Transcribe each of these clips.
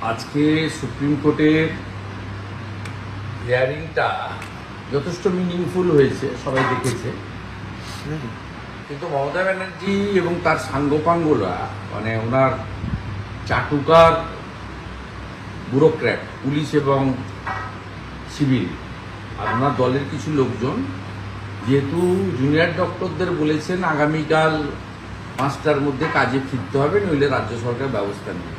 আজকে সুপ্রিম কোর্টের হিয়ারিংটা যথেষ্ট মিনিংফুল হয়েছে, সবাই দেখেছে। কিন্তু মমতা ব্যানার্জি এবং তার সাঙ্গপাঙ্গরা, মানে ওনার চাটুকার ব্যুরোক্র্যাট, পুলিশ এবং সিভিল আর ওনার দলের কিছু লোকজন, যেহেতু জুনিয়র ডক্টরদের বলেছেন আগামীকাল 5টার মধ্যে কাজে ফিরতে হবে, নইলে রাজ্য সরকার ব্যবস্থা নেবে।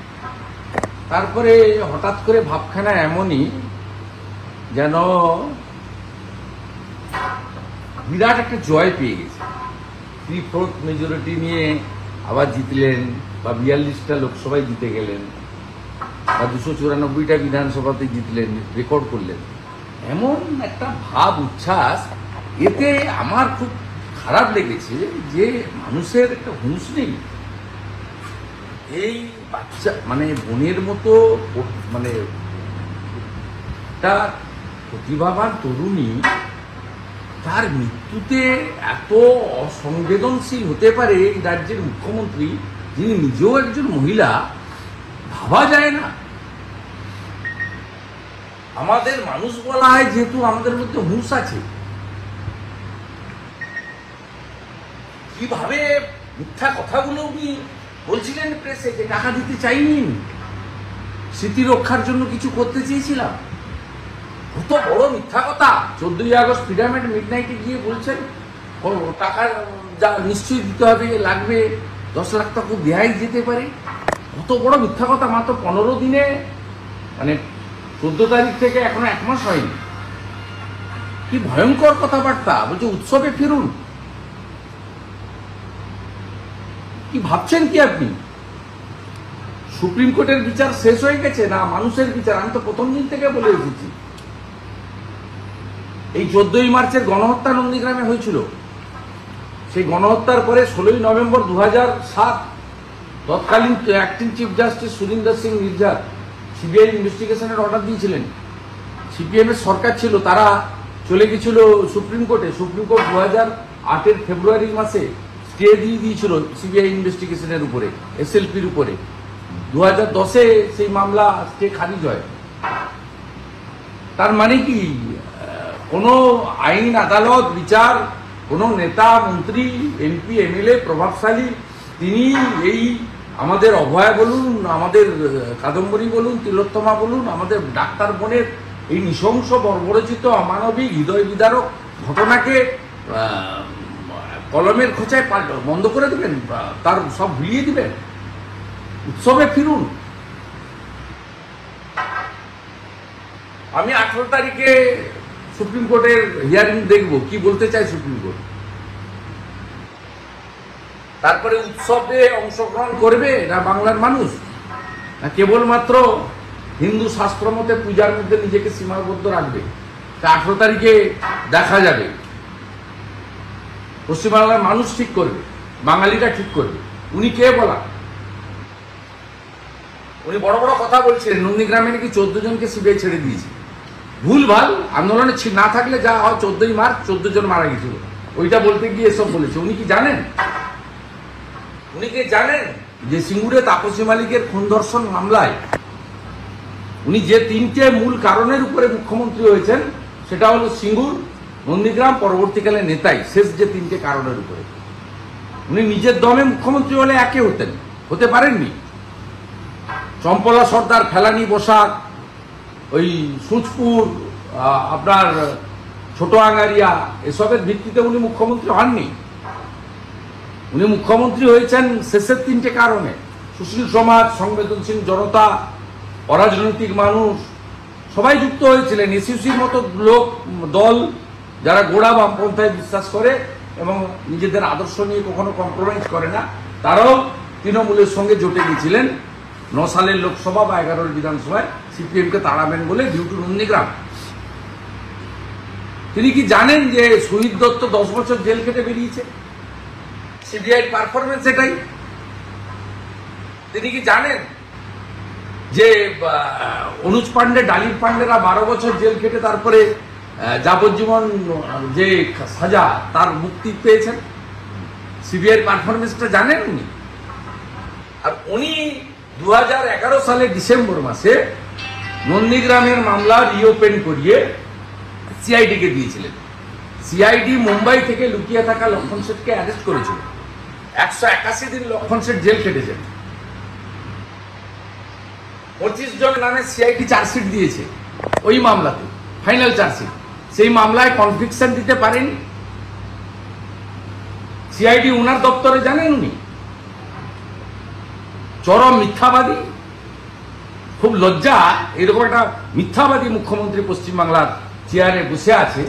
তারপরে হঠাৎ করে ভাবখানা এমনই যেন বিরাট একটা জয় পেয়ে গেছে। 3/4 মেজরিটি নিয়ে আবার জিতলেন, বা 42টা লোকসভায় জিতে গেলেন, বা 294টা বিধানসভাতে জিতলেন, রেকর্ড করলেন। এমন একটা ভাব উচ্ছ্বাস, এতে আমার খুব খারাপ লেগেছে যে মানুষের একটা হুঁশ নেই। এই বাচ্চা মানে বোনের মতো, মানে একটা প্রতিভাবান তরুণী, তার মৃত্যুতে এত অসংবেদনশীল হতে পারে এই রাজ্যের মুখ্যমন্ত্রী, যিনি নিজেও একজন মহিলা, ভাবা যায় না। আমাদের মানুষ বলা হয় যেহেতু আমাদের মধ্যে হুঁশ আছে, কিভাবে মিথ্যা কথাগুলো উনি বলছিলেন প্রেসে, যে টাকা দিতে চাইনি, স্মৃতি রক্ষার জন্য কিছু করতে চেয়েছিলাম। কত বড় মিথ্যা কথা। 14ই আগস্ট ফ্রিডম এট মিডনাইটে গিয়ে বলছেন টাকা যা নিশ্চয়ই দিতে হবে, লাগবে 10 লাখ টাকা দেয়াই যেতে পারে। কত বড় মিথ্যা কথা। মাত্র 15 দিনে, মানে 14 তারিখ থেকে এখনো 1 মাস হয়নি। কি ভয়ঙ্কর কথাবার্তা। বলছে উৎসবে ফিরুন। কি ভাবছেন কি আপনি? সুপ্রিম কোর্টের বিচার শেষ হয়ে গেছে না মানুষের বিচার? আমি তো প্রথম দিন থেকে বলে এসেছি, এই 14ই মার্চের গণহত্যা নন্দীগ্রামে হয়েছিল। সেই গণহত্যার পরে 16ই নভেম্বর 2007 তৎকালীন acting chief justice Surinder Singh নির্ঝর সিবিআই ইনভেস্টিগেশনের অর্ডার দিয়েছিলেন। সিপিএম এর সরকার ছিল, তারা চলে গেছিল সুপ্রিম কোর্টে। সুপ্রিম কোর্ট 2008-এর ফেব্রুয়ারি মাসে স্টে দিয়ে দিয়েছিল সিবিআই ইনভেস্টিগেশনের উপরে, এসএলপির উপরে। 2010-এ সেই মামলা স্টে খারিজ হয়। তার মানে কি, কোনো আইন আদালত বিচার, কোনো নেতা মন্ত্রী এমপি এমএলএ প্রভাবশালী, তিনি এই আমাদের অভয়া বলুন, আমাদের কাদম্বরী বলুন, তিলোত্তমা বলুন, আমাদের ডাক্তার বোনের এই নৃশংস বর্বরচিত অমানবিক হৃদয় বিদারক ঘটনাকে কলমের খোঁচায় বন্ধ করে দেবেন, তার সব ভুলিয়ে দিবেন? উৎসবে ফিরুন। আমি 18 তারিখে সুপ্রিম কোর্টের হিয়ারিং দেখব, কি বলতে চাই সুপ্রিম কোর্ট। তারপরে উৎসবে অংশগ্রহণ করবে না বাংলার মানুষ, না কেবলমাত্র হিন্দু শাস্ত্র মতে পূজার মধ্যে নিজেকে সীমাবদ্ধ রাখবে? 18 তারিখে দেখা যাবে। পশ্চিমবাংলার মানুষ ঠিক করবে, বাঙালিরা ঠিক করবে। উনি কে বলা? উনি বড় বড় কথা বলছেন। নন্দীগ্রামে নাকি 14 জনকে সিবিআই ছেড়ে দিয়েছে। ভুল ভাল। আন্দোলনে না থাকলে যা হয়, 14ই মার্চ 14 জন মারা গেছিল, ওইটা বলতে গিয়ে এসব বলেছে। উনি কি জানেন? উনি কি জানেন যে সিঙ্গুরে তাপসী মালিকের খুন ধর্ষণ মামলায় উনি যে 3টে মূল কারণের উপরে মুখ্যমন্ত্রী হয়েছেন, সেটা হলো সিঙ্গুর, নন্দীগ্রাম, পরবর্তীকালে নেতাই, শেষ যে 3টে কারণের উপরে। উনি নিজের দমে মুখ্যমন্ত্রী হলে একে হতে পারেননি। চম্পলা সর্দার, ফেলানি বসাক, ওই সুচপুর, আপনার ছোট আঙ্গারিয়া, এসবের ভিত্তিতে উনি মুখ্যমন্ত্রী হননি। উনি মুখ্যমন্ত্রী হয়েছেন শেষের 3টে কারণে। সুশীল সমাজ, সংবেদনশীল জনতা, অরাজনৈতিক মানুষ সবাই যুক্ত হয়েছিলেন। এসইউসির মতো লোক, দল, যারা গোড়া বামপন্থায় বিশ্বাস করে এবং নিজেদের আদর্শ নিয়ে কখনো কম্প্রোমাইজ করে না, তারাও তৃণমূলের সঙ্গে জোটে গিয়েছিলেন 9 সালের লোকসভা বা 11 বিধানসভায় সিপিএমকে তাড়াবেন বলে, ডিউ টু নন্দীগ্রাম। তিনি কি জানেন যে শহীদ দত্ত 10 বছর জেল খেটে বেরিয়েছে? সিবিআই পারফরমেন্স এটাই। তিনি কি জানেন যে অনুজ পান্ডে, ডালির পান্ডেরা 12 বছর জেল খেটে তারপরে যাবজ্জীবন যে সাজা, তার মুক্তি পেয়েছেন? সিবিআই পারফরমেন্সটা জানেন উনি? আর উনি 2011 সালে ডিসেম্বর মাসে নন্দীগ্রামের মামলা রিওপেন করিয়ে সিআইডিকে দিয়েছিলেন। সিআইডি মুম্বাই থেকে লুকিয়ে থাকা লক্ষণ শেঠকে অ্যারেস্ট করেছিল। 181 দিন লক্ষণ শেঠ জেল কেটেছেন। 25 জন নামে সিআইডি চার্জশিট দিয়েছে ওই মামলাতে, ফাইনাল চার্জশিট। সেই মামলায় কনভিকশন দিতে পারেনি সিআইডি। উনার দপ্তরে জানেন উনি চরম মিথ্যাবাদী। খুব লজ্জা, এরকম একটা মিথ্যাবাদী মুখ্যমন্ত্রী পশ্চিমবাংলার চেয়ারে বসে আছে।